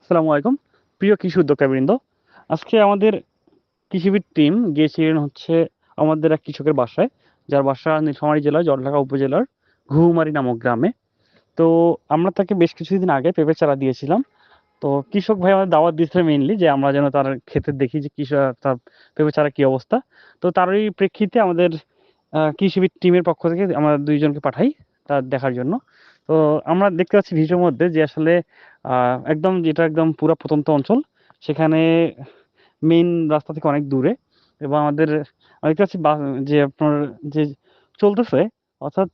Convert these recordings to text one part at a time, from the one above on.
আসসালামু আলাইকুম। প্রিয় কৃষি উদ্যোক্তাবৃন্দ। আজকে আমাদের কৃষিবিদ টিম গিয়েছিলেন হচ্ছে আমাদের এক কৃষকের বাসায়, যার বাসা নীলফামারী জেলার জলঢাকা উপজেলার ঘুঘুমারি নামক গ্রামে। তো আমরা তাকে বেশ কিছুদিন আগে পেঁপে চারা দিয়েছিলাম। তো কৃষক ভাই আমাদের দাওয়াত দিয়েছে মেইনলি যে আমরা যেন তার ক্ষেতে দেখি যে তার পেঁপে চারার কি অবস্থা। তো তারই প্রেক্ষিতে আমাদের কৃষিবিদ টিমের পক্ষ থেকে আমরা ২ জনকে পাঠাই তা দেখার জন্য। তো আমরা দেখতে পাচ্ছি ভিডিওর মধ্যে যে আসলে একদম যেটা একদম পুরা প্রত্যন্ত অঞ্চল, সেখানে মেইন রাস্তা থেকে অনেক দূরে এবং আমি দেখতে পাচ্ছি যে আপনার যে চলতেছে, অর্থাৎ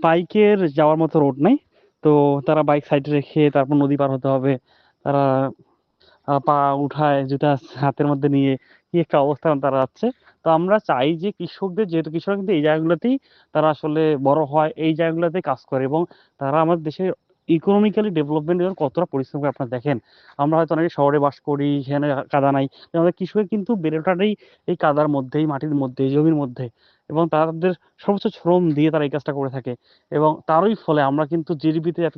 বাইকের যাওয়ার মতো রোড নাই। তো তারা বাইক সাইডে রেখে তারপর নদী পার হতে হবে। তারা পা উঠায় জুতা হাতের মধ্যে নিয়ে কি একটা অবস্থা তারা যাচ্ছে। তো আমরা চাই যে কৃষকদের, যেহেতু কৃষকরা কিন্তু এই জায়গাগুলোতেই তারা আসলে বড় হয়, এই জায়গাগুলোতেই কাজ করে এবং তারা আমাদের দেশের ইকোনমিক্যালি ডেভেলপমেন্ট এর কতটা পরিশ্রম করে আপনারা দেখেন। আমরা হয়তো অনেকে শহরে বাস করি, সেখানে কাদা নাই। কিন্তু আমাদের কৃষকের কিন্তু বেড়ে ওঠাটাই এই কাদার মধ্যেই, মাটির মধ্যে, জমির মধ্যে এবং তাদের সর্বোচ্চ শ্রম দিয়ে তারা এই কাজটা করে থাকে এবং তারই ফলে আমরা কিন্তু জিডিপিতে এত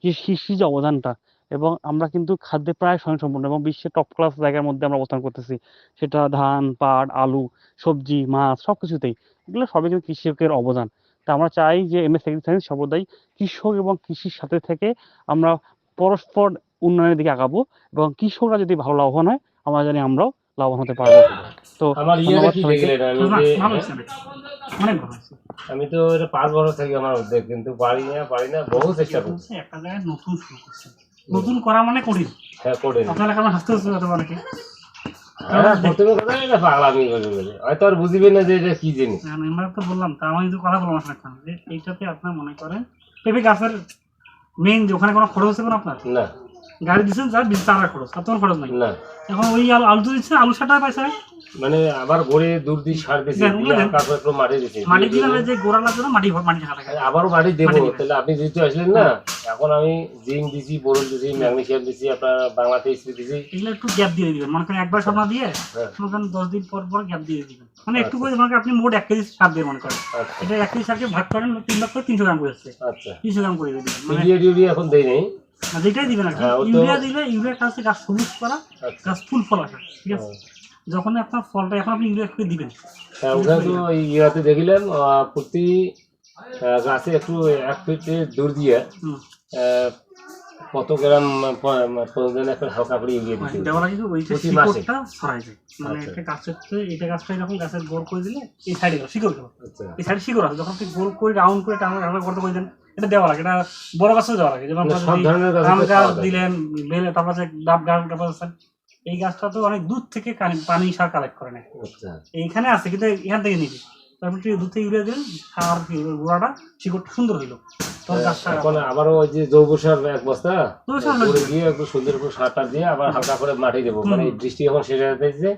কৃষি যে অবদানটা, এবং আমরা কিন্তু খাদ্যে প্রায় স্বয়ংসম্পূর্ণ এবং বিশ্বের টপ ক্লাস জায়গার মধ্যে আমরা অবস্থান করতেছি। সেটা ধান, পাট, আলু, সবজি, মাছ সবকিছুতেই। এগুলো সবই কিন্তু কৃষকের অবদান। তা আমরা চাই যে এমএস এগ্রিকালচার সর্বদাই কৃষক এবং কৃষির সাথে থেকে আমরা পরস্পর উন্নয়নের দিকে আগাবো এবং কৃষকরা যদি ভালো লাভবান হয়, আমরা জানি আমরাও লাভবান হতে পারবো। তো আমার ইয়েটা ধন্যবাদ কি সবাইকে। দেখলেন? আমি না, যে ভালো হয়েছে অনেক। অনেক ভালো হয়েছে। আমি তো এটা 5 বছর থেকে আমার উদ্যোগ, কিন্তু পারি না বহু চেষ্টা করছি। একটা জায়গায় নতুন শুরু করছেন। নতুন করা মানে কঠিন। হ্যাঁ, করে আপনার এখন হাসতে হাসতে হতে পারে কি? হ্যাঁ, প্রথমে কথা এটা পাগলামি বলে হয়তো আর বুঝবেন না যে এটা কি জিনিস। আমরা তো বললাম, তা আমি কিন্তু কথা বললাম আপনার যে এইটাতে আপনার মনে করেন পেঁপে গাছের মেইন যে ওখানে কোনো খরচ হচ্ছে কোনো আপনার না, গাড়ি দিচ্ছেন, যার বিশ টাকা খরচ, আর তোমার খরচ নাই। না, এখন ওই আলু তো দিচ্ছে, আলু 60 টাকা পয়সা। মানে আবার ঘুরে দূর দিয়ে সার দিয়েছি, তারপর একটু মাটি দিয়েছি, মাটি দিলাম যে গোড়া লাগবে না, মাটি টাকা থাকে। আবারও মাটি দেবো। তাহলে আপনি যেহেতু আসলেন না, এখন আমি জিঙ্ক দিছি, বোরন দিছি, ম্যাগনেসিয়াম দিছি, আপনার বাংলাতে স্প্রে দিছি। এগুলো একটু গ্যাপ দিয়ে দিবেন, মনে করেন একবার সব না দিয়ে মনে করেন 10 দিন পর পর গ্যাপ দিয়ে দিবেন। মানে একটু করে মনে করেন আপনি মোট 1 কেজি সার দিয়ে মনে করেন, এটা 1 কেজি সারকে ভাগ করেন 3 ভাগ করে 300 গ্রাম করে আসছে। আচ্ছা, 300 গ্রাম করে দিবেন। মানে ইউরিয়া এখন দেই নাই, যেটাই দিবেন আর কি। ইউরিয়া দিলে ইউরিয়া কাজ হচ্ছে গাছ সবুজ করা, গাছ ফুল ফল আসা, ঠিক আছে। যখন আপনার ফলটা, এখন আপনি ইউরিয়া করে দিবেন। হ্যাঁ, ওখানে তো ইউরিয়াতে দেখলাম প্রতি গাছে একটু 1 ফিট দূর দিয়ে কত গ্রাম প্রতিদিন একটা হালকা করে ইউরিয়া দিতে দেওয়া লাগে। ওইটা শিকড়টা ছড়াই যায়, মানে একটা গাছের তো এটা গাছটা যখন গাছের গোল করে দিলে এই সাইডে শিকড় দেবো, এই সাইডে শিকড় আছে, যখন আপনি গোল করে রাউন্ড করে টানা করতে করে দেন, এটা দেওয়া লাগে। এটা বড় গাছেও দেওয়া লাগে, যেমন আম গাছ দিলেন, বেলে, তারপর ডাব গাছ, তারপর এই গাছটা তো অনেক দূর থেকে পানি সার কালেক্ট করে নেয়। এইখানে আছে কিন্তু এখান থেকে নিবি, তারপর দুধ থেকে ইউরিয়া দিলেন, সার গোড়াটা শিকড়টা সুন্দর হইলো। এখন আবারও ওই যে জৈব সার 1 বস্তা দিয়ে একটু সুন্দর করে সারটা দিয়ে আবার হালকা করে মাটি দেবো, মানে বৃষ্টি এখন শেষ হয়ে যাচ্ছে,